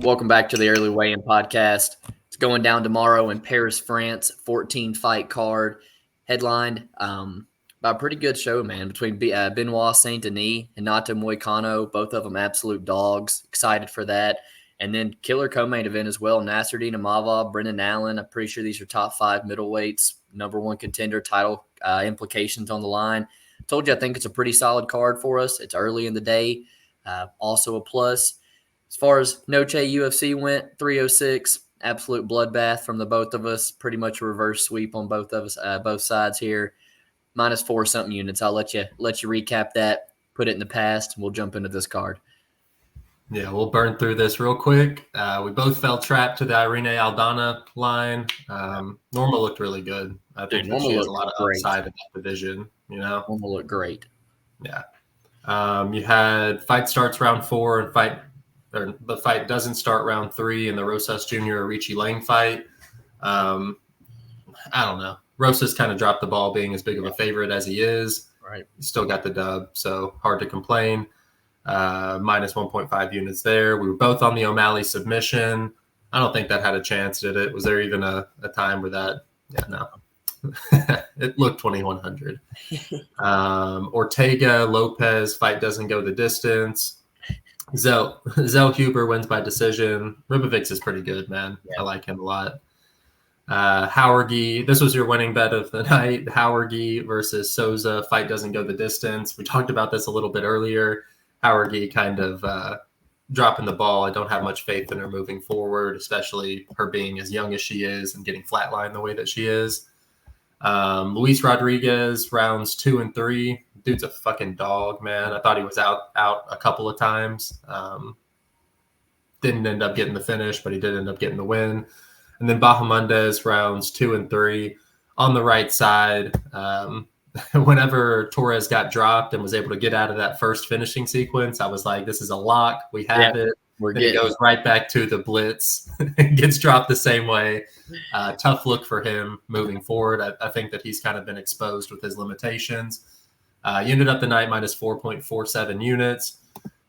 Welcome back to the Early Weigh-In Podcast. It's going down tomorrow in Paris, France. 14-fight card, headlined by a pretty good show, man, between Benoit Saint Denis and Renato Moicano. Both of them absolute dogs. Excited for that. And then killer co-main event as well. Nassourdine, Imavov, Brendan Allen. I'm pretty sure these are top 5 middleweights. Number 1 contender, title implications on the line. Told you I think it's a pretty solid card for us. It's early in the day. Also a plus. As far as Noche UFC went, 306, absolute bloodbath from the both of us. Pretty much a reverse sweep on both of us, both sides here. -4 something units. I'll let you recap that, put it in the past, and we'll jump into this card. Yeah, we'll burn through this real quick. We both fell trapped to the Irene Aldana line. Norma looked really good. I think that she has a lot of upside in that division. Norma looked great. Yeah. You had fight starts round 4 and the fight doesn't start round 3 in the Rosas Jr. Richie Lang fight. I don't know. Rosas kind of dropped the ball being as big of a favorite as he is. Right. Still got the dub, so hard to complain. -1.5 units there. We were both on the O'Malley submission. I don't think that had a chance, did it? Was there even a time where that? Yeah, no. It looked 2,100. Ortega, Lopez, fight doesn't go the distance. Zell Huber wins by decision. Ribovics is pretty good, man. Yeah. I like him a lot. Howergy, this was your winning bet of the night. Howergy versus Souza, fight doesn't go the distance. We talked about this a little bit earlier. Howergy kind of dropping the ball. I don't have much faith in her moving forward, especially her being as young as she is and getting flatlined the way that she is. Luis Rodriguez, rounds 2 and 3. Dude's a fucking dog, man. I thought he was out a couple of times. Didn't end up getting the finish, but he did end up getting the win. And then Bahamondes, rounds 2 and 3. On the right side, whenever Torres got dropped and was able to get out of that first finishing sequence, I was like, this is a lock. We have it. Then he goes right back to the blitz and gets dropped the same way. Tough look for him moving forward. I think that he's kind of been exposed with his limitations. You ended up the night -4.47 units.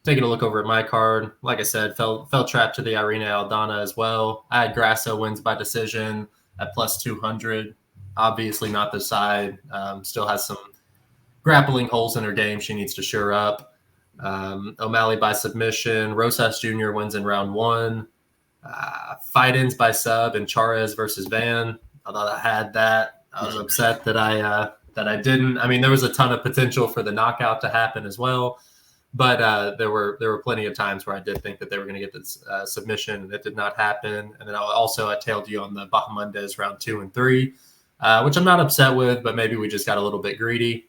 Taking a look over at my card, like I said, fell trapped to the Irene Aldana as well. I had Grasso wins by decision at +200. Obviously not the side. Still has some grappling holes in her game she needs to shore up. O'Malley by submission. Rosas Jr. wins in round 1. Fight ends by sub in Charriere versus Van. I thought I had that. I was upset that I didn't. I mean, there was a ton of potential for the knockout to happen as well, but there were plenty of times where I did think that they were going to get this submission, and it did not happen. And then I tailed you on the Bahamondes round 2 and 3, which I'm not upset with, but maybe we just got a little bit greedy.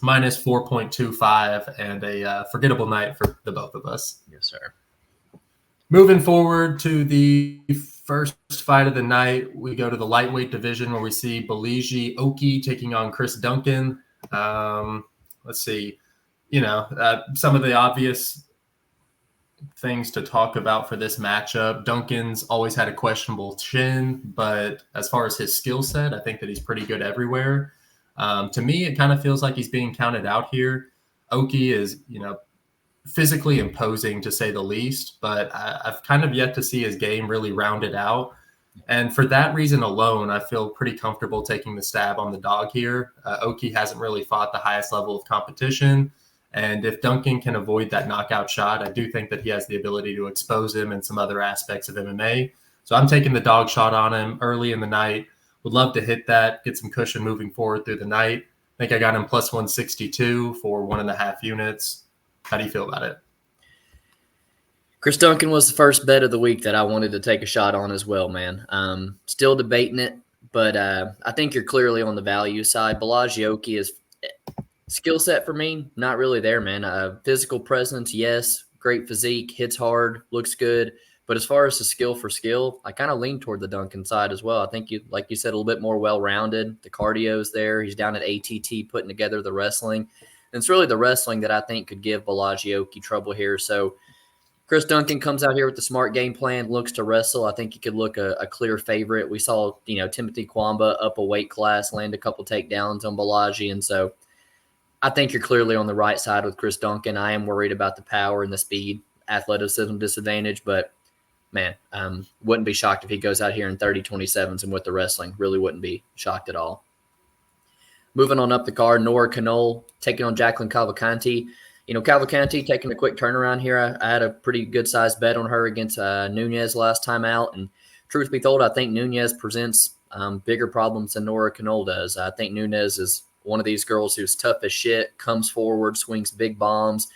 -4.25 and a forgettable night for the both of us. Yes, sir. Moving forward to the first fight of the night, we go to the lightweight division where we see Bolaji Oki taking on Chris Duncan. Let's see, some of the obvious things to talk about for this matchup. Duncan's always had a questionable chin, but as far as his skill set, I think that he's pretty good everywhere. To me, it kind of feels like he's being counted out here. Oki is, physically imposing to say the least, but I've kind of yet to see his game really rounded out. And for that reason alone, I feel pretty comfortable taking the stab on the dog here. Oki hasn't really fought the highest level of competition. And if Duncan can avoid that knockout shot, I do think that he has the ability to expose him in some other aspects of MMA. So I'm taking the dog shot on him early in the night. Would love to hit that, get some cushion moving forward through the night. I think I got him +162 for 1.5 units. How do you feel about it? Chris Duncan was the first bet of the week that I wanted to take a shot on as well, man. Still debating it, but I think you're clearly on the value side. Bolaji Oki is skill set for me, not really there, man. Physical presence, yes. Great physique, hits hard, looks good. But as far as the skill for skill, I kind of lean toward the Duncan side as well. I think like you said, a little bit more well-rounded. The cardio's there. He's down at ATT putting together the wrestling. And it's really the wrestling that I think could give Bolaji Oki trouble here. So Chris Duncan comes out here with the smart game plan, looks to wrestle. I think he could look a clear favorite. We saw, Timothy Kwamba up a weight class, land a couple takedowns on Bolaji. And so I think you're clearly on the right side with Chris Duncan. I am worried about the power and the speed, athleticism disadvantage, but man, wouldn't be shocked if he goes out here in 30-27s and with the wrestling. Really wouldn't be shocked at all. Moving on up the card, Nora Cornolle taking on Jacqueline Calvacanti. Calvacanti taking a quick turnaround here. I had a pretty good-sized bet on her against Nunez last time out. And truth be told, I think Nunez presents bigger problems than Nora Cornolle does. I think Nunez is one of these girls who's tough as shit, comes forward, swings big bombs,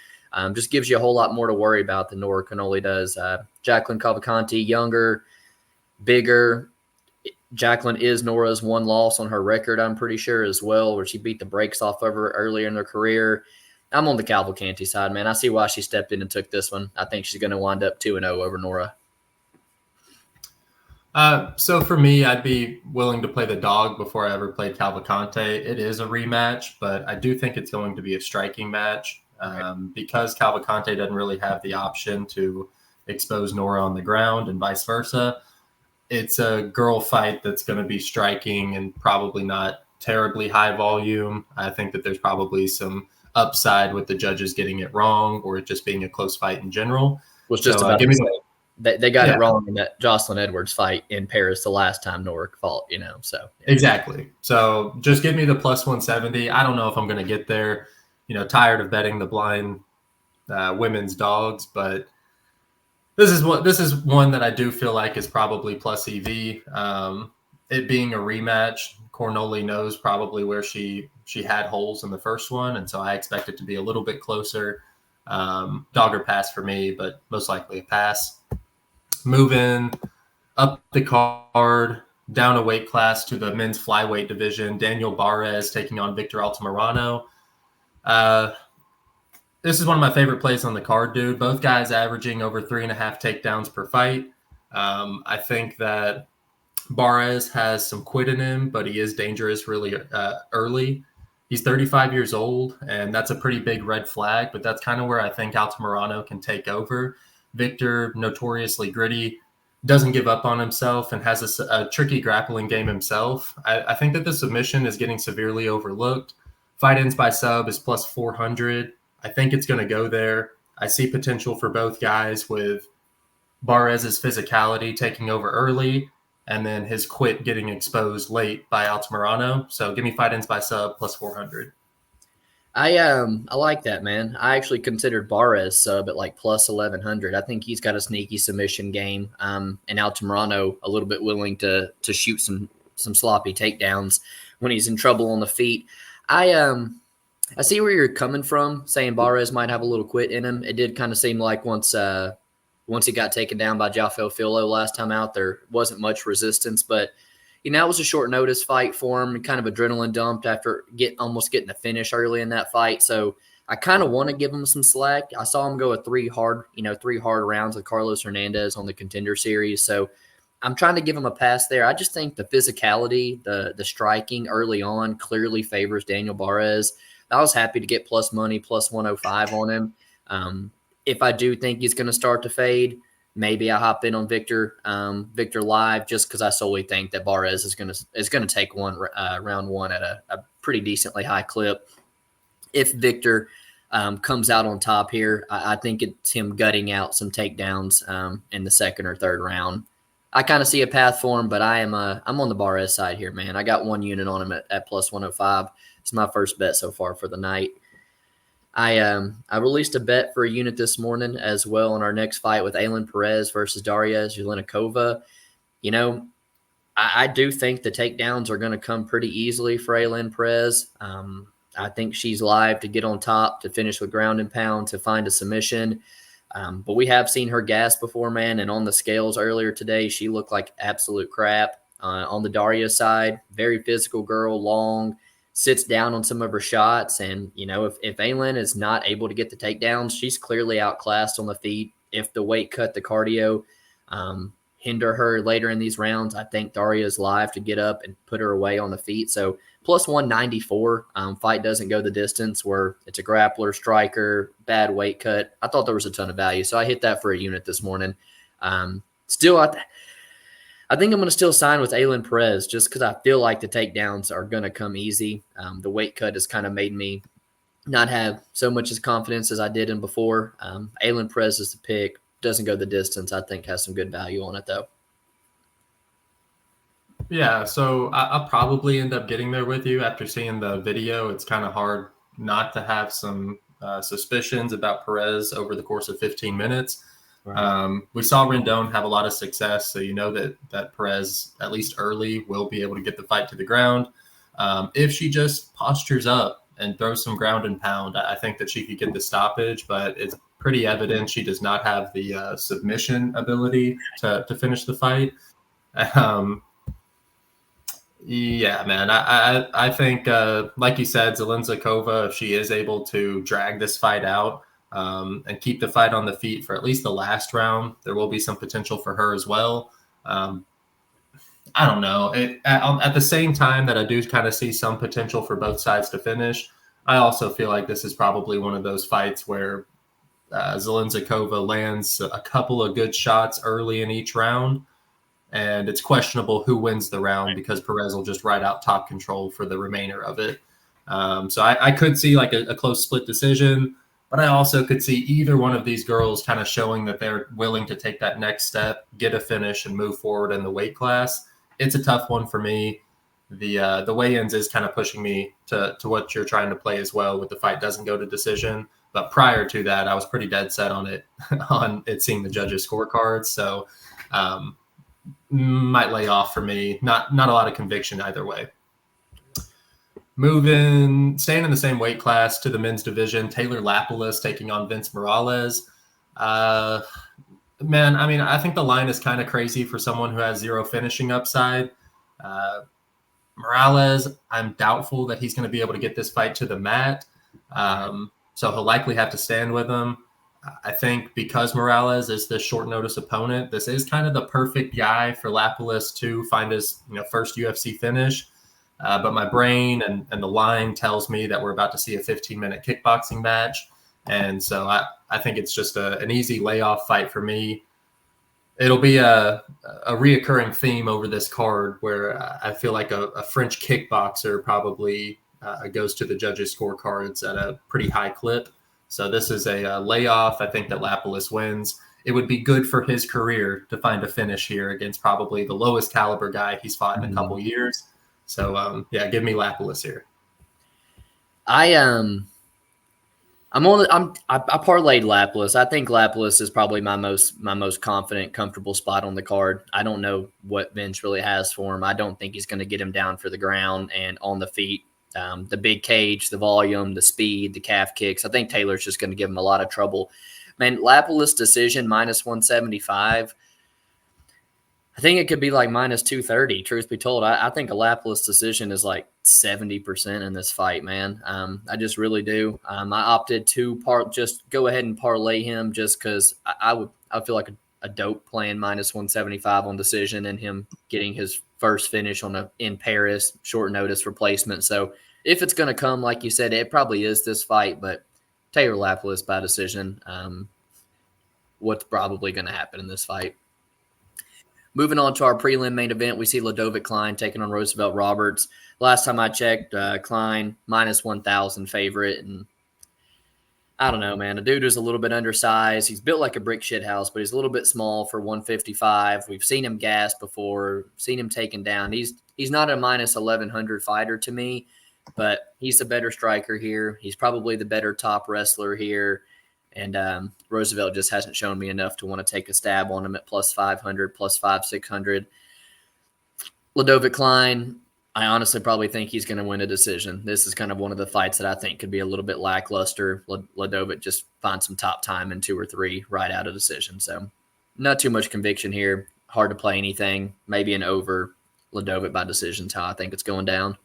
just gives you a whole lot more to worry about than Nora Cornolle does. Jacqueline Calvacanti, younger, bigger. Jacqueline is Nora's one loss on her record, I'm pretty sure, as well, where she beat the brakes off of her earlier in her career. I'm on the Calvacanti side, man. I see why she stepped in and took this one. I think she's going to wind up 2-0 over Nora. So for me, I'd be willing to play the dog before I ever played Calvacanti. It is a rematch, but I do think it's going to be a striking match because Calvacanti doesn't really have the option to expose Nora on the ground and vice versa. It's a girl fight that's going to be striking and probably not terribly high volume. I think that there's probably some upside with the judges getting it wrong or it just being a close fight in general. Was just about to say, they got it wrong in that Jocelyn Edwards fight in Paris the last time Nora fought, so. Yeah. Exactly. So just give me the plus 170. I don't know if I'm going to get there, tired of betting the blind women's dogs, but this is one that I do feel like is probably plus EV. It being a rematch, Cornolle knows probably where she had holes in the first one, and so I expect it to be a little bit closer. Dog or pass for me, but most likely a pass. Moving up the card, down a weight class to the men's flyweight division, Daniel Barez taking on Victor Altamirano. This is one of my favorite plays on the card, dude. Both guys averaging over 3.5 takedowns per fight. I think that Barez has some quit in him, but he is dangerous really early. He's 35 years old, and that's a pretty big red flag, but that's kind of where I think Altamirano can take over. Victor, notoriously gritty, doesn't give up on himself, and has a tricky grappling game himself. I think that the submission is getting severely overlooked. Fight ends by sub is plus 400. I think it's going to go there. I see potential for both guys with Barez's physicality taking over early and then his quit getting exposed late by Altamirano. So give me fight ends by sub plus 400. I like that, man. I actually considered Barez sub at like plus 1100. I think he's got a sneaky submission game, and Altamirano a little bit willing to shoot some sloppy takedowns when he's in trouble on the feet. I see where you're coming from, saying Barez might have a little quit in him. It did kind of seem like once he got taken down by João Filho last time out, there wasn't much resistance. But, it was a short notice fight for him, kind of adrenaline dumped after almost getting a finish early in that fight. So I kind of want to give him some slack. I saw him go 3 hard rounds with Carlos Hernandez on the Contender Series. So I'm trying to give him a pass there. I just think the physicality, the striking early on clearly favors Daniel Barez. I was happy to get plus money, plus 105 on him. If I do think he's going to start to fade, maybe I hop in on Victor live just because I solely think that Barez is going to take round one at a pretty decently high clip. If Victor comes out on top here, I think it's him gutting out some takedowns in the second or third round. I kind of see a path for him, but I'm on the Barez side here, man. I got one unit on him at plus 105. It's my first bet so far for the night. I released a bet for a unit this morning as well in our next fight with Ailin Perez versus Darya Zheleznyakova. I do think the takedowns are going to come pretty easily for Ailin Perez. I think she's live to get on top, to finish with ground and pound, to find a submission. But we have seen her gas before, man, and on the scales earlier today, she looked like absolute crap. On the Darya side, very physical girl, long, sits down on some of her shots. And, if Ailin is not able to get the takedowns, she's clearly outclassed on the feet. If the weight cut, the cardio hinder her later in these rounds, I think Darya is live to get up and put her away on the feet. So plus 194, fight doesn't go the distance where it's a grappler, striker, bad weight cut. I thought there was a ton of value. So I hit that for a unit this morning. Still, I think I'm going to still sign with Ailin Perez just because I feel like the takedowns are going to come easy. The weight cut has kind of made me not have so much as confidence as I did in before. Ailin Perez is the pick. doesn't go the distance, I think has some good value on it though. Yeah, so I'll probably end up getting there with you after seeing the video. It's kind of hard not to have some suspicions about Perez over the course of 15 minutes. Right. We saw Rendon have a lot of success, so you know that Perez, at least early, will be able to get the fight to the ground. If she just postures up and throws some ground and pound, I think that she could get the stoppage, but it's pretty evident she does not have the submission ability to finish the fight. Yeah, man. I think, like you said, Zheleznyakova, if she is able to drag this fight out and keep the fight on the feet for at least the last round, there will be some potential for her as well. I don't know. At the same time that I do kind of see some potential for both sides to finish, I also feel like this is probably one of those fights where Zheleznyakova lands a couple of good shots early in each round, and it's questionable who wins the round because Perez will just ride out top control for the remainder of it. So I could see like a close split decision, but I also could see either one of these girls kind of showing that they're willing to take that next step, get a finish, and move forward in the weight class. It's a tough one for me. The weigh-ins is kind of pushing me to what you're trying to play as well with the fight doesn't go to decision. But prior to that, I was pretty dead set on it seeing the judges' scorecards. So might lay off for me. Not a lot of conviction either way. Staying in the same weight class to the men's division, Taylor Lapilus taking on Vince Morales. Man, I mean, I think the line is kind of crazy for someone who has zero finishing upside. Morales, I'm doubtful that he's going to be able to get this fight to the mat. So he'll likely have to stand with him. I think because Morales is the short notice opponent, this is kind of the perfect guy for Lapilus to find his first UFC finish. But my brain and the line tells me that we're about to see a 15-minute kickboxing match. And so I think it's just an easy layoff fight for me. It'll be a reoccurring theme over this card where I feel like a French kickboxer probably goes to the judges' scorecards at a pretty high clip. So this is a layoff. I think that Lapilus wins. It would be good for his career to find a finish here against probably the lowest caliber guy he's fought in a couple years. So yeah, give me Lapilus here. I parlayed Lapilus. I think Lapilus is probably my most confident, comfortable spot on the card. I don't know what Vince really has for him. I don't think he's going to get him down for the ground and on the feet. The big cage, the volume, the speed, the calf kicks. I think Taylor's just going to give him a lot of trouble. Man, Lapilus decision -175. I think it could be like -230. Truth be told, I think a Lapilus decision is like 70% in this fight, man. I just really do. I opted to just go ahead and parlay him just because I feel like a dope playing -175 on decision and him getting his first finish in Paris, short notice replacement. So if it's going to come, like you said, it probably is this fight, but Taylor Lapilus by decision. What's probably going to happen in this fight? Moving on to our prelim main event, we see Ludovit Klein taking on Roosevelt Roberts. Last time I checked, Klein -1,000 favorite, and I don't know, man. The dude is a little bit undersized. He's built like a brick shit house, but he's a little bit small for 155. We've seen him gas before, seen him taken down. He's not a -1,100 fighter to me, but he's the better striker here. He's probably the better top wrestler here. And Roosevelt just hasn't shown me enough to want to take a stab on him at +500, +500-600. Ludovit Klein, I honestly probably think he's going to win a decision. This is kind of one of the fights that I think could be a little bit lackluster. Ludovit just finds some top time in 2 or 3 right out of decision. So not too much conviction here. Hard to play anything. Maybe an over. Ludovit by decision's how I think it's going down.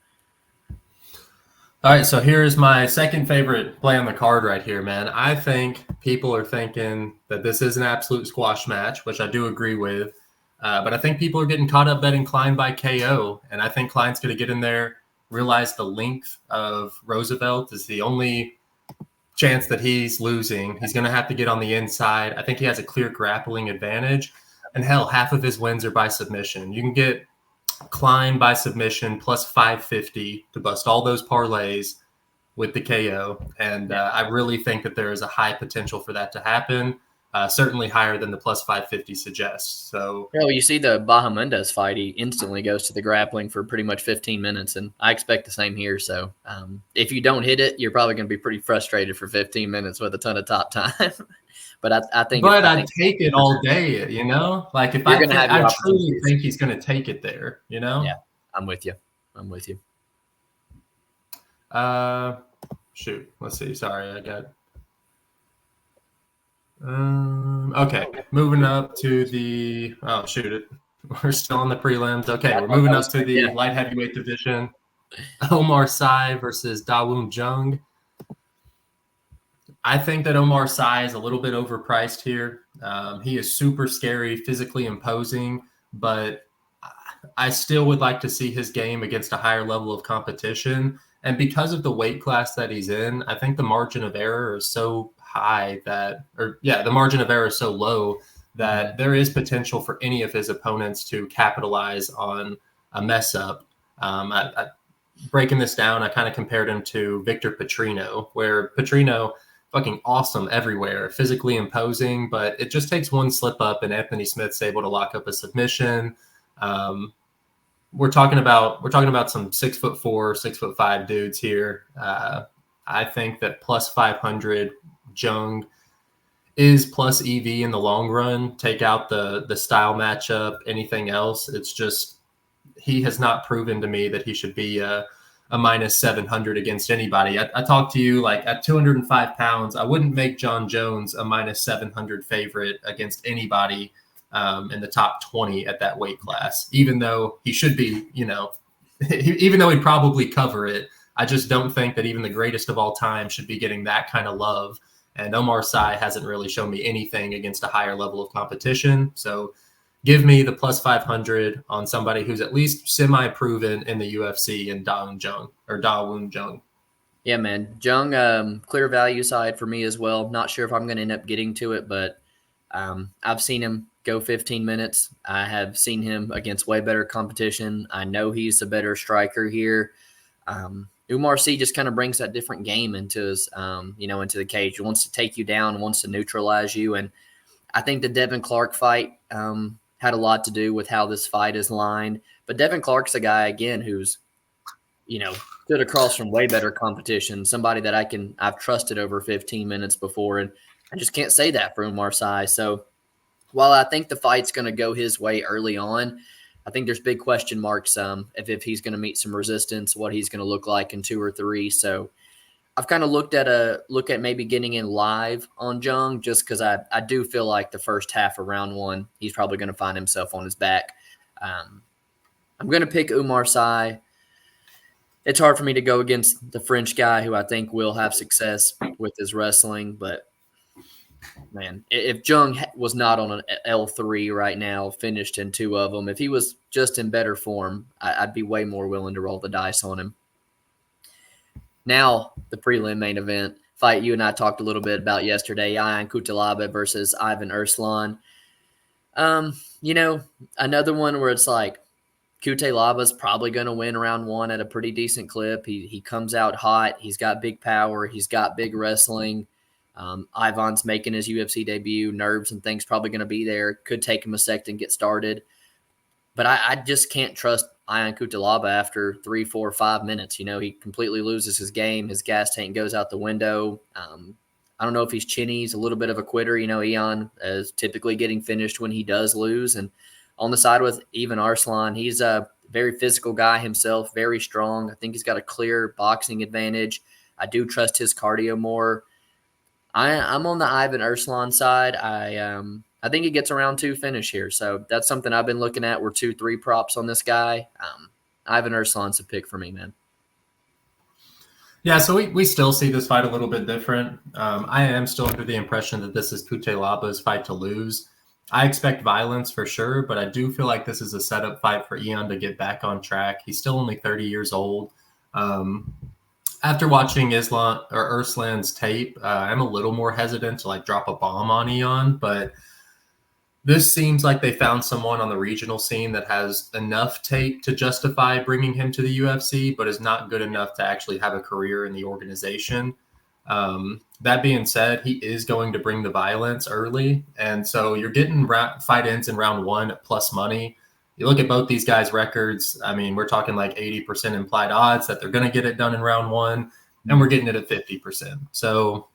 All right, so here's my second favorite play on the card right here, man. I think people are thinking that this is an absolute squash match, which I do agree with. But I think people are getting caught up betting Klein by KO, and I think Klein's going to get in there, realize the length of Roosevelt is the only chance that he's losing. He's going to have to get on the inside. I think he has a clear grappling advantage. And hell, half of his wins are by submission. You can get Klein by submission +550 to bust all those parlays with the KO. And I really think that there is a high potential for that to happen. certainly higher than the plus 550 suggests. So, you see the Bahamundes fight, he instantly goes to the grappling for pretty much 15 minutes, and I expect the same here. So if you don't hit it, you're probably going to be pretty frustrated for 15 minutes with a ton of top time. But I think I'd take it all day, you know? Like if I truly think he's going to take it there, you know? Yeah, I'm with you. Shoot, let's see. Sorry, I got. Okay, moving up to the. Oh shoot, we're still on the prelims. Okay, we're moving up to the light heavyweight division. Oumar Sy versus Dawoon Jung. I think that Oumar Sy is a little bit overpriced here. He is super scary, physically imposing, but I still would like to see his game against a higher level of competition. And because of the weight class that he's in, I think the margin of error is so high the margin of error is so low that there is potential for any of his opponents to capitalize on a mess up. Breaking this down, I kind of compared him to Victor Petrino, where Petrino, fucking awesome everywhere, physically imposing, but it just takes one slip up and Anthony Smith's able to lock up a submission. We're talking about some 6'4", 6'5" dudes here. I think that plus 500 Jung is plus EV in the long run. Take out the style matchup, anything else. It's just he has not proven to me that he should be a minus 700 against anybody. I talked to you like at 205 pounds, I wouldn't make John Jones a minus 700 favorite against anybody in the top 20 at that weight class, even though he should be, even though he'd probably cover it. I just don't think that even the greatest of all time should be getting that kind of love. And Oumar Sy hasn't really shown me anything against a higher level of competition. So give me the plus 500 on somebody who's at least semi-proven in the UFC and Dawoon Jung. Yeah, man. Jung, clear value side for me as well. Not sure if I'm going to end up getting to it, but I've seen him go 15 minutes. I have seen him against way better competition. I know he's a better striker here. Oumar Sy just kind of brings that different game into his, into the cage. He wants to take you down, wants to neutralize you. And I think the Devin Clark fight had a lot to do with how this fight is lined. But Devin Clark's a guy, again, who's, stood across from way better competition, somebody that I've trusted over 15 minutes before. And I just can't say that for Oumar Sy. So while I think the fight's going to go his way early on, I think there's big question marks if he's going to meet some resistance, what he's going to look like in 2 or 3. So I've kind of look at maybe getting in live on Jung just because I do feel like the first half of round 1, he's probably going to find himself on his back. I'm going to pick Oumar Sy. It's hard for me to go against the French guy who I think will have success with his wrestling, but man, if Jung was not on an L3 right now, finished in 2 of them, if he was just in better form, I'd be way more willing to roll the dice on him. Now, the prelim main event fight you and I talked a little bit about yesterday, Ailin Cutelaba versus Ivan Erslan. Another one where it's like Cutelaba's probably going to win round 1 at a pretty decent clip. He comes out hot. He's got big power. He's got big wrestling. Ivan's making his UFC debut. Nerves and things probably going to be there. Could take him a sec to get started. But I just can't trust Ailin Cutelaba after 3, 4, 5 minutes. He completely loses his game. His gas tank goes out the window. I don't know if he's chinny. He's a little bit of a quitter. Ian is typically getting finished when he does lose. And on the side with Ivan Erslan, he's a very physical guy himself, very strong. I think he's got a clear boxing advantage. I do trust his cardio more. I'm on the Ivan Erslan side. I think he gets a round 2 finish here. So that's something I've been looking at. We're 2-3 props on this guy. Ivan Erslan's a pick for me, man. Yeah, so we still see this fight a little bit different. I am still under the impression that this is Cutelaba's fight to lose. I expect violence for sure, but I do feel like this is a setup fight for Ian to get back on track. He's still only 30 years old. After watching Erslan's tape, I'm a little more hesitant to drop a bomb on Ian, but this seems like they found someone on the regional scene that has enough tape to justify bringing him to the UFC, but is not good enough to actually have a career in the organization. That being said, he is going to bring the violence early. And so you're getting fight ends in round 1 at plus money. You look at both these guys' records. I mean, we're talking like 80% implied odds that they're going to get it done in round 1, and we're getting it at 50%. So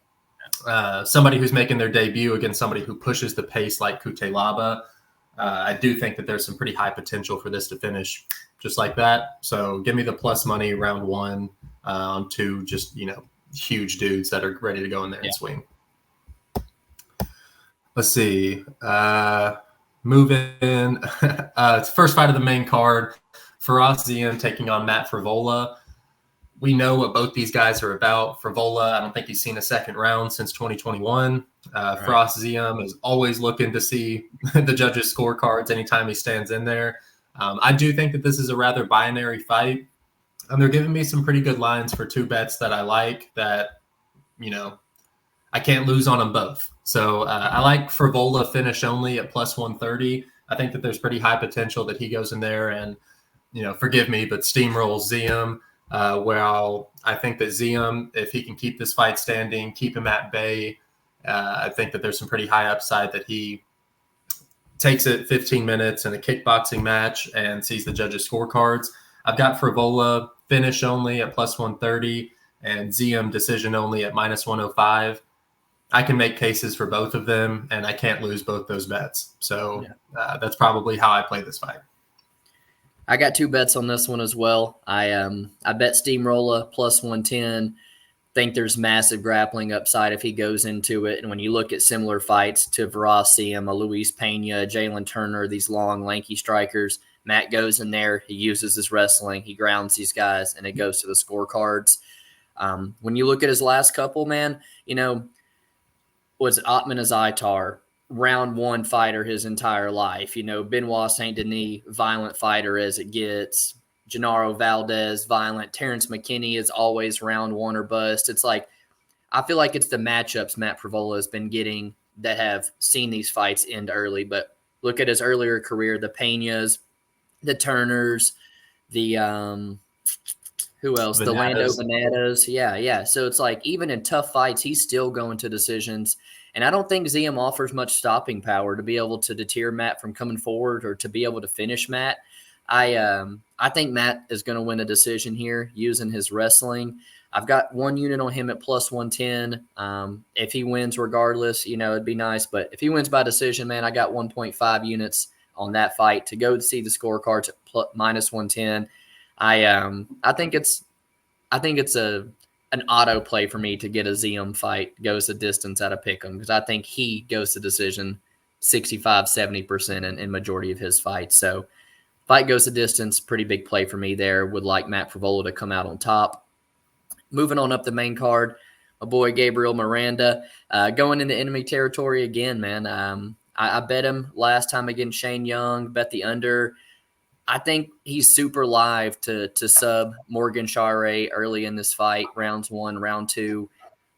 somebody who's making their debut against somebody who pushes the pace like Cutelaba, I do think that there's some pretty high potential for this to finish just like that. So give me the plus money round 1 on 2, just, huge dudes that are ready to go in there and swing. Let's see. Move in. It's first fight of the main card. Firas Ziam taking on Matt Frevola. We know what both these guys are about. Frevola, I don't think he's seen a second round since 2021. Firas Ziam is always looking to see the judges' scorecards anytime he stands in there. I do think that this is a rather binary fight. And they're giving me some pretty good lines for 2 bets that I like that, I can't lose on them both. So I like Frevola finish only at plus 130. I think that there's pretty high potential that he goes in there and, forgive me, but steamrolls Ziam. I think that Ziam, if he can keep this fight standing, keep him at bay, I think that there's some pretty high upside that he takes it 15 minutes in a kickboxing match and sees the judges' scorecards. I've got Frevola finish only at plus 130 and Ziam decision only at minus 105. I can make cases for both of them, and I can't lose both those bets. So that's probably how I play this fight. I got 2 bets on this one as well. I bet Steamroller plus 110. Think there's massive grappling upside if he goes into it. And when you look at similar fights to Ziam, Luis Pena, Jalen Turner, these long, lanky strikers, Matt goes in there, he uses his wrestling, he grounds these guys, and it goes to the scorecards. When you look at his last couple, man, was Ottman Azaitar, round 1 fighter his entire life. Benoit Saint Denis, violent fighter as it gets. Gennaro Valdez, violent. Terrence McKinney is always round 1 or bust. It's like, I feel like it's the matchups Matt Frevola has been getting that have seen these fights end early. But look at his earlier career, the Peñas, the Turners, the who else? The Lando Venadas. Yeah. So it's like, even in tough fights, he's still going to decisions. And I don't think Ziam offers much stopping power to be able to deter Matt from coming forward or to be able to finish Matt. I think Matt is going to win a decision here using his wrestling. I've got 1 unit on him at plus 110. If he wins regardless, it'd be nice. But if he wins by decision, man, I got 1.5 units on that fight to go to see the scorecards at minus 110. I think it's an auto play for me to get a Ziam fight goes the distance out of Pick'em, because I think he goes to decision 65-70% in majority of his fights. So fight goes the distance, pretty big play for me there. Would like Matt Frevola to come out on top. Moving on up the main card, my boy Gabriel Miranda going into enemy territory again, man. I bet him last time against Shane Young, bet the under. I think he's super live to sub Morgan Charriere early in this fight, rounds 1, round 2,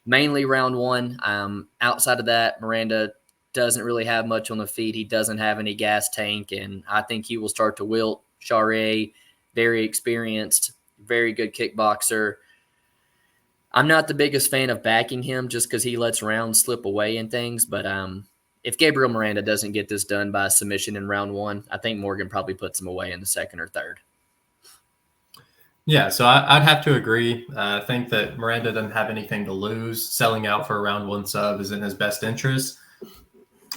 mainly round 1. Outside of that, Miranda doesn't really have much on the feet. He doesn't have any gas tank, and I think he will start to wilt. Charriere, very experienced, very good kickboxer. I'm not the biggest fan of backing him just because he lets rounds slip away and things, but if Gabriel Miranda doesn't get this done by submission in round 1, I think Morgan probably puts him away in the 2nd or 3rd. Yeah, so I'd have to agree. I think that Miranda doesn't have anything to lose. Selling out for a round 1 sub is in his best interest.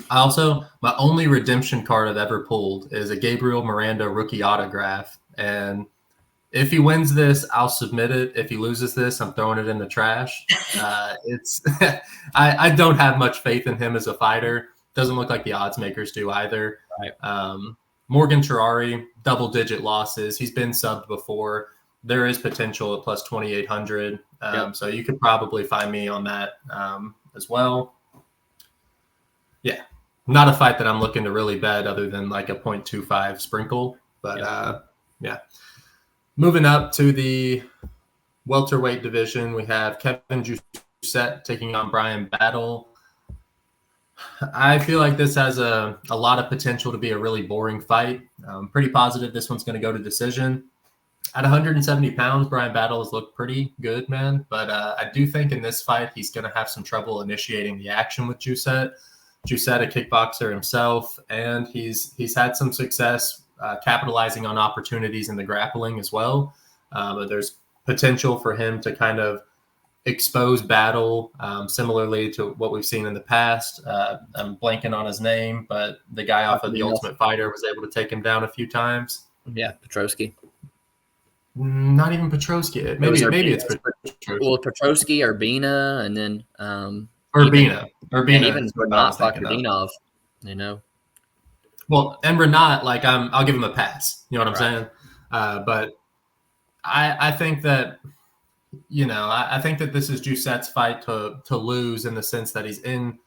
My only redemption card I've ever pulled is a Gabriel Miranda rookie autograph. And if he wins this, I'll submit it. If he loses this, I'm throwing it in the trash. I don't have much faith in him as a fighter. Doesn't look like the odds makers do either. Right. Morgan Charriere, double-digit losses. He's been subbed before. There is potential at plus 2,800. So you could probably find me on that as well. Yeah, not a fight that I'm looking to really bet other than like a 0.25 sprinkle. But yeah. Moving up to the welterweight division, we have Kevin Jousset taking on Brian Battle. I feel like this has a lot of potential to be a really boring fight. Pretty positive this one's going to go to decision. At 170 pounds, Brian Battle has looked pretty good, man. But I do think in this fight, he's going to have some trouble initiating the action with Jousset. Jousset, a kickboxer himself, and he's had some success capitalizing on opportunities in the grappling as well. But there's potential for him to kind of expose Battle, similarly to what we've seen in the past. I'm blanking on his name, but the guy off of The Ultimate Fighter was able to take him down a few times. Yeah, Petrosky. Not even Petrosky. Maybe it's Petrosky. Well, Petrosky, Urbina, and then Urbina. Even Benoit Saint Denis, Well, and Renat, like I'll give him a pass. You know what I'm saying? But I think that I think that this is Jousset's fight to lose, in the sense that he's in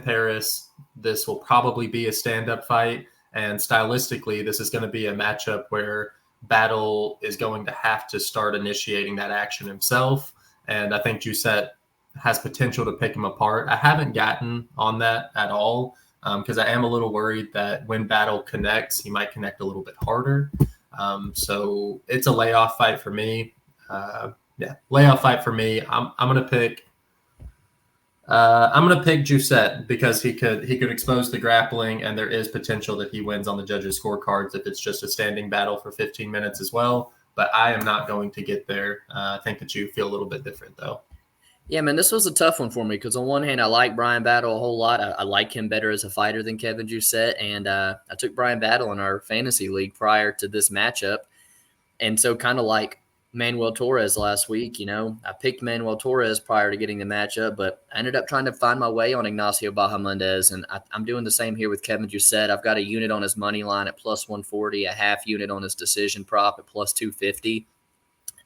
Paris. This will probably be a stand-up fight, and stylistically, this is going to be a matchup where Battle is going to have to start initiating that action himself. And I think Jousset has potential to pick him apart. I haven't gotten on that at all, because I am a little worried that when Battle connects, he might connect a little bit harder. So it's a layoff fight for me. Layoff fight for me. I'm gonna pick Jousset, because he could expose the grappling, and there is potential that he wins on the judges' scorecards if it's just a standing battle for 15 minutes as well. But I am not going to get there. I think that you feel a little bit different, though. Yeah, man, this was a tough one for me, because on one hand, I like Brian Battle a whole lot. I like him better as a fighter than Kevin Jousset, and I took Brian Battle in our fantasy league prior to this matchup. And so kind of like Manuel Torres last week, I picked Manuel Torres prior to getting the matchup, but I ended up trying to find my way on Ignacio Bahamondes, and I'm doing the same here with Kevin Jousset. I've got a unit on his money line at plus 140, a half unit on his decision prop at plus 250.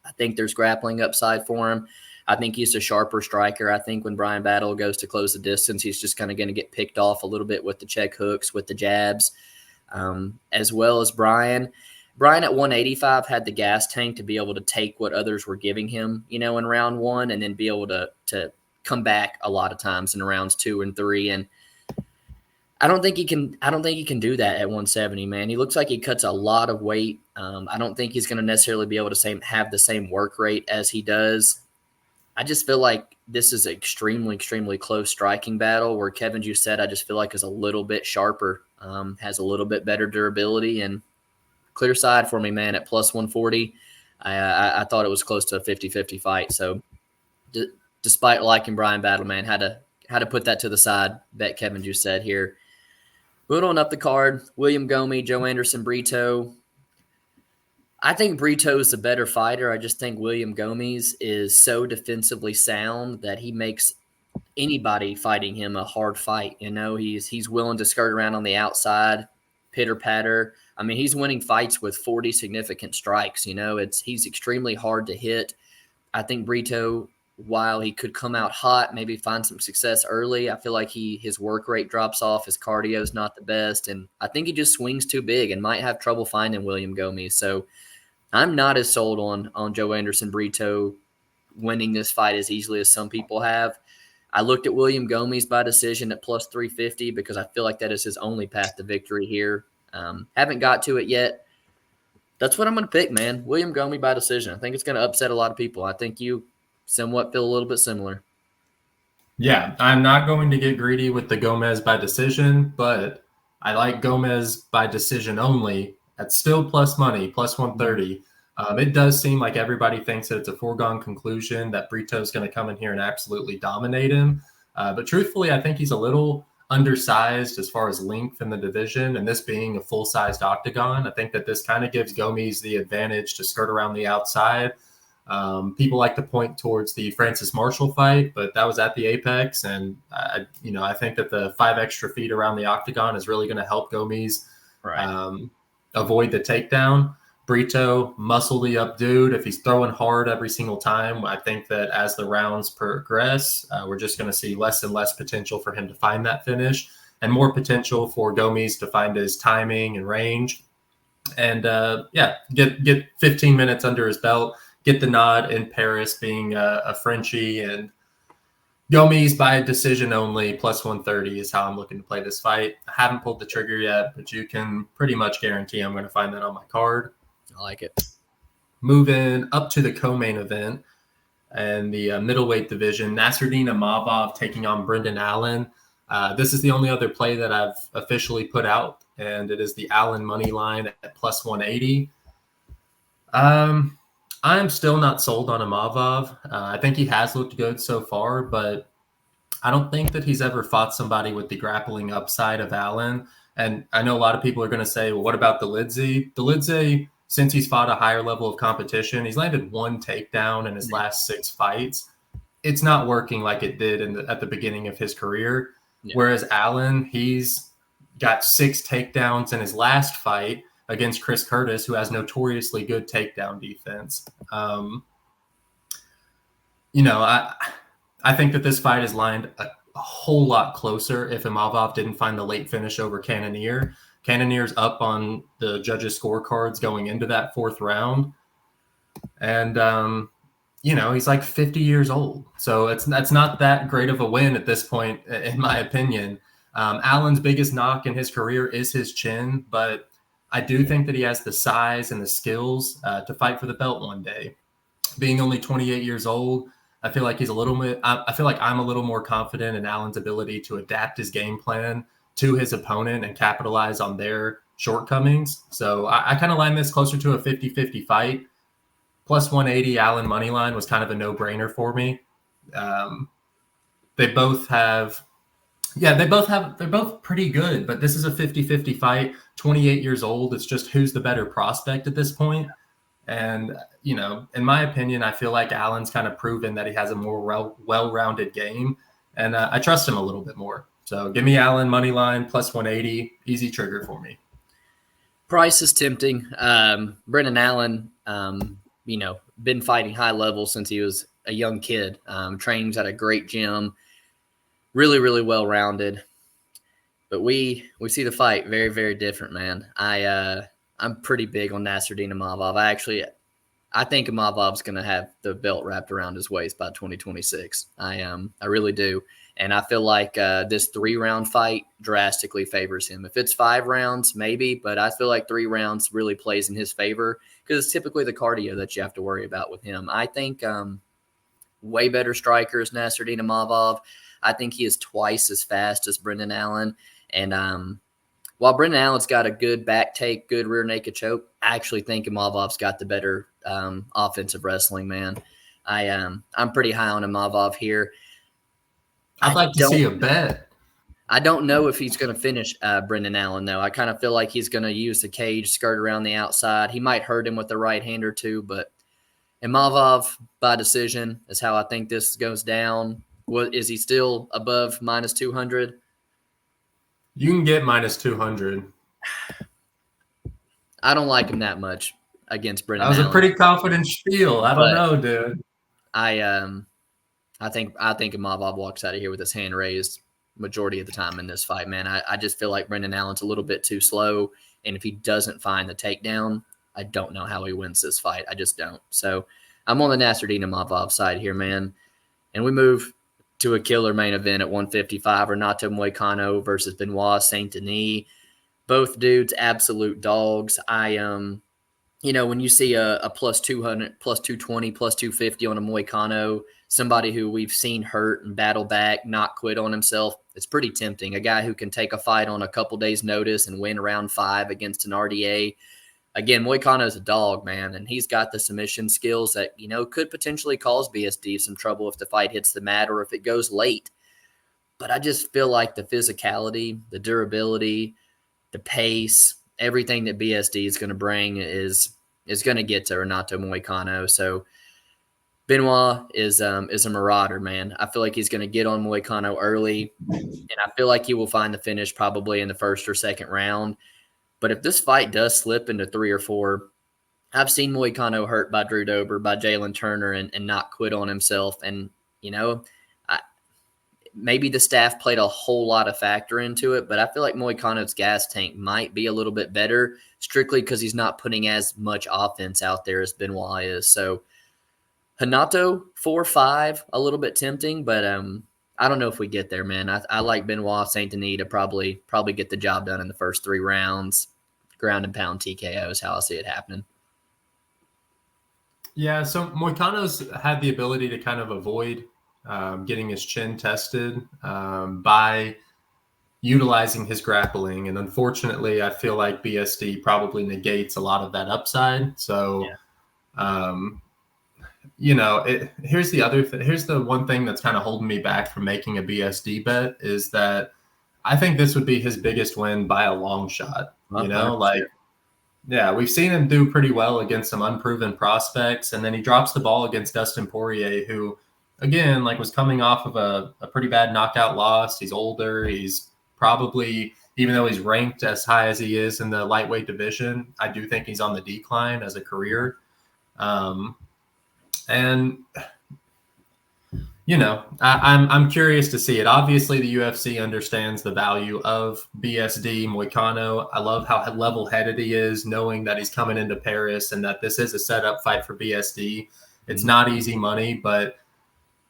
I think there's grappling upside for him. I think he's a sharper striker. I think when Brian Battle goes to close the distance, he's just kind of going to get picked off a little bit with the check hooks, with the jabs, as well as Brian. Brian at 185 had the gas tank to be able to take what others were giving him, in round one, and then be able to come back a lot of times in rounds 2 and 3. And I don't think he can do that at 170, man. He looks like he cuts a lot of weight. I don't think he's going to necessarily be able to have the same work rate as he does. I just feel like this is an extremely, extremely close striking battle, where Kevin Jousset, I just feel like, is a little bit sharper, has a little bit better durability, and clear side for me, man, at plus 140. I thought it was close to a 50-50 fight. So despite liking Brian Battle, man, had to put that to the side, bet Kevin Jousset here. Moving on up the card, William Gomi, Joe Anderson, Brito. I think Brito is the better fighter. I just think William Gomes is so defensively sound that he makes anybody fighting him a hard fight. He's willing to skirt around on the outside, pitter patter. I mean, he's winning fights with 40 significant strikes. He's extremely hard to hit. I think Brito, while he could come out hot, maybe find some success early, I feel like his work rate drops off. His cardio is not the best, and I think he just swings too big and might have trouble finding William Gomes. So I'm not as sold on Joe Anderson Brito winning this fight as easily as some people have. I looked at William Gomes by decision at plus 350 because I feel like that is his only path to victory here. Haven't got to it yet. That's what I'm going to pick, man. William Gomes by decision. I think it's going to upset a lot of people. I think you somewhat feel a little bit similar. Yeah, I'm not going to get greedy with the Gomez by decision, but I like Gomez by decision only. That's still plus money, plus 130. It does seem like everybody thinks that it's a foregone conclusion that Brito's going to come in here and absolutely dominate him. But truthfully, I think he's a little undersized as far as length in the division, and this being a full-sized octagon, I think that this kind of gives Gomes the advantage to skirt around the outside. People like to point towards the Francis Marshall fight, but that was at the Apex, and I think that the 5 extra feet around the octagon is really going to help Gomes avoid the takedown. Brito, muscly up dude. If he's throwing hard every single time, I think that as the rounds progress, we're just going to see less and less potential for him to find that finish, and more potential for Gomes to find his timing and range. And get 15 minutes under his belt, get the nod in Paris, being a Frenchie, and Gomes by decision only, plus 130 is how I'm looking to play this fight. I haven't pulled the trigger yet, but you can pretty much guarantee I'm going to find that on my card. I like it. Moving up to the co-main event and the middleweight division, Nassourdine Imavov taking on Brendan Allen. This is the only other play that I've officially put out, and it is the Allen money line at plus 180. I'm still not sold on Imavov. I think he has looked good so far, but I don't think that he's ever fought somebody with the grappling upside of Allen. And I know a lot of people are going to say, well, what about Delidzie? Delidzie, since he's fought a higher level of competition, he's landed one takedown in his last 6 fights. It's not working like it did at the beginning of his career. Yeah. Whereas Allen, he's got 6 takedowns in his last fight against Chris Curtis, who has notoriously good takedown defense. I think that this fight is lined a whole lot closer if Imavov didn't find the late finish over Cannonier. Cannonier's up on the judges' scorecards going into that 4th round. And, he's like 50 years old. So that's not that great of a win at this point, in my opinion. Allen's biggest knock in his career is his chin, but I do think that he has the size and the skills to fight for the belt one day. Being only 28 years old, I feel like I feel like I'm a little more confident in Allen's ability to adapt his game plan to his opponent and capitalize on their shortcomings. So I kind of line this closer to a 50-50 fight. Plus 180 Allen money line was kind of a no-brainer for me. They're both pretty good, but this is a 50-50 fight. 28 years old. It's just who's the better prospect at this point. And, in my opinion, I feel like Allen's kind of proven that he has a more well-rounded game, and I trust him a little bit more. So give me Allen money line plus 180, easy trigger for me. Price is tempting. Brendan Allen, been fighting high level since he was a young kid. Trains at a great gym, really, really well-rounded. But we see the fight very, very different, man. I'm pretty big on Nassourdine Imavov. I think Imavov's going to have the belt wrapped around his waist by 2026. I really do. And I feel like this 3-round fight drastically favors him. If it's 5 rounds, maybe, but I feel like 3 rounds really plays in his favor because it's typically the cardio that you have to worry about with him. I think way better striker is Nassourdine Imavov. I think he is twice as fast as Brendan Allen. And while Brendan Allen's got a good back take, good rear naked choke, I actually think Imavov's got the better offensive wrestling, man. I'm pretty high on Imavov here. I'd like to see a bet. I don't know if he's going to finish Brendan Allen, though. I kind of feel like he's going to use the cage, skirt around the outside. He might hurt him with the right hand or two, but Imavov by decision is how I think this goes down. Is he still above minus 200? You can get minus 200. I don't like him that much against Brendan Allen. That was Allen. a pretty confident spiel. I don't know, dude. I think Imavov walks out of here with his hand raised majority of the time in this fight, man. I just feel like Brendan Allen's a little bit too slow, and if he doesn't find the takedown, I don't know how he wins this fight. I just don't. So I'm on the Nassourdine Imavov side here, man. And we move to a killer main event at 155, Renato Moicano versus Benoit Saint Denis. Both dudes, absolute dogs. When you see a plus 200, plus 220, plus 250 on a Moicano, somebody who we've seen hurt and battle back, not quit on himself, it's pretty tempting. A guy who can take a fight on a couple days' notice and win round 5 against an RDA. Again, Moicano's a dog, man, and he's got the submission skills that, could potentially cause BSD some trouble if the fight hits the mat or if it goes late. But I just feel like the physicality, the durability, the pace, everything that BSD is going to bring is going to get to Renato Moicano. So Benoit is a marauder, man. I feel like he's going to get on Moicano early, and I feel like he will find the finish probably in the first or second round. But if this fight does slip into 3 or 4, I've seen Moicano hurt by Drew Dober, by Jalen Turner, and not quit on himself. And, maybe the staff played a whole lot of factor into it, but I feel like Moicano's gas tank might be a little bit better strictly because he's not putting as much offense out there as Benoit is. So Renato 4-5, a little bit tempting, but I don't know if we get there, man. I like Benoit Saint Denis to probably get the job done in the first 3 rounds. Ground and pound TKO is how I see it happening. Yeah, so Moicano's had the ability to kind of avoid getting his chin tested by utilizing his grappling. And unfortunately, I feel like BSD probably negates a lot of that upside. So, here's the one thing that's kind of holding me back from making a BSD bet is that I think this would be his biggest win by a long shot. Yeah, we've seen him do pretty well against some unproven prospects, and then he drops the ball against Dustin Poirier, who, again, was coming off of a pretty bad knockout loss. He's older. He's probably, even though he's ranked as high as he is in the lightweight division, I do think he's on the decline as a career. I'm curious to see it. Obviously, the UFC understands the value of BSD Moicano. I love how level-headed he is, knowing that he's coming into Paris and that this is a setup fight for BSD. It's not easy money, but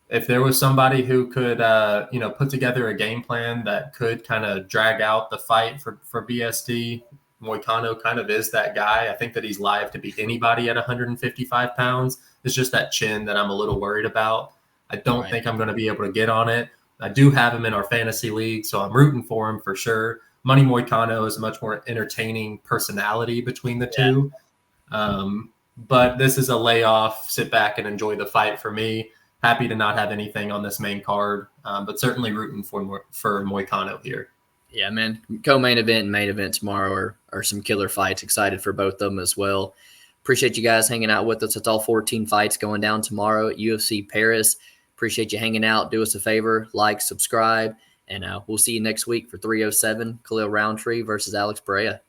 if there was somebody who could, put together a game plan that could kind of drag out the fight for BSD, Moicano kind of is that guy. I think that he's live to beat anybody at 155 pounds. It's just that chin that I'm a little worried about. I don't think I'm going to be able to get on it. I do have him in our fantasy league, so I'm rooting for him for sure. Money Moicano is a much more entertaining personality between the two. But this is a layoff. Sit back and enjoy the fight for me. Happy to not have anything on this main card, but certainly rooting for Moicano here. Yeah, man. Co-main event and main event tomorrow are some killer fights. Excited for both of them as well. Appreciate you guys hanging out with us. It's all 14 fights going down tomorrow at UFC Paris. Appreciate you hanging out. Do us a favor, like, subscribe, and we'll see you next week for 307 Khalil Roundtree versus Alex Pereira.